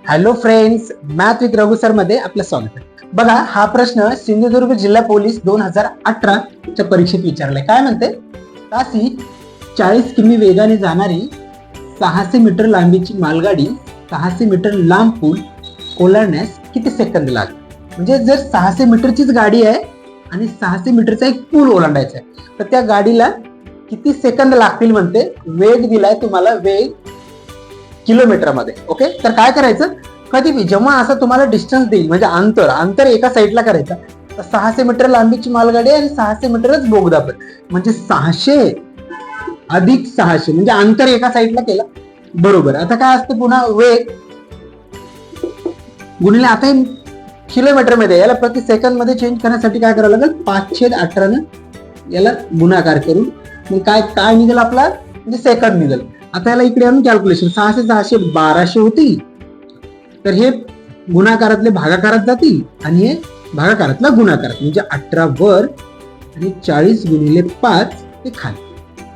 Hello friends, math with Raghu sir मध्ये आपलं स्वागत आहे. बघा, हा प्रश्न सिंधुदुर्ग जिल्हा पोलीस 2018 च्या परीक्षेत विचारलाय. काय म्हणते? तासी 40 किमी वेगाने जाणारी 600 मीटर लांबीची मालगाडी 600 मीटर लांब पूल ओलांडण्यास किती सेकंद लागले? म्हणजे जर 600 मीटरचीच गाडी आहे आणि 600 मीटरचा एक पूल ओलांडायचा आहे, तर त्या गाडीला किती सेकंद लागतील म्हणते. वेग दिलाय तुम्हाला, वेग किलोमीटर मध्ये. ओके, तर काय करायचं, कधी जेव्हा असं तुम्हाला डिस्टन्स देईल, म्हणजे अंतर एका साईडला करायचं, तर 600 मीटर लांबीची मालगाडी आणि 600 मीटरच बोगदा पण, म्हणजे 600 अधिक 600 म्हणजे अंतर एका साईडला केलं बरोबर. आता काय असतं, पुन्हा वेग गुणिले, आता किलोमीटर मध्ये, याला प्रति सेकंद मध्ये चेंज करण्यासाठी काय करावं लागेल, 5/18 याला गुणाकार करून मग काय निघेल आपला, म्हणजे सेकंद निघेल. आता याला इकडे आणून कॅल्क्युलेशन, 600 600 1200 होतील, तर हे गुणाकारातले भागाकारात जातील आणि हे भागाकारातला गुणाकारात, म्हणजे 18 वर आणि 40 गुणिले 5 हे खाली,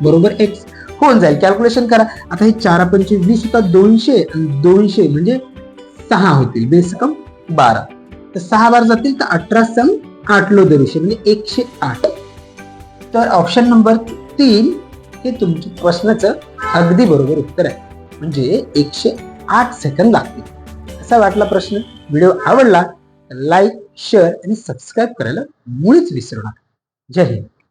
बरोबर एक्स होऊन जाईल. कॅल्क्युलेशन करा. आता हे 4 पंचे 20 होतात, 200 आणि 200 म्हणजे 6 होतील, बेस कम 12, तर 6 बार जातील, तर 18 सम 8 लो 200 म्हणजे 108. तर ऑप्शन नंबर 3 हे तुमच्या प्रश्नाचं अगदी बरोबर उत्तर आहे, म्हणजे 108 सेकंद लागतील. असा वाटला प्रश्न? व्हिडिओ आवडला तर लाईक, शेअर आणि सबस्क्राईब करायला मुळीच विसरू नका. जय हिंद.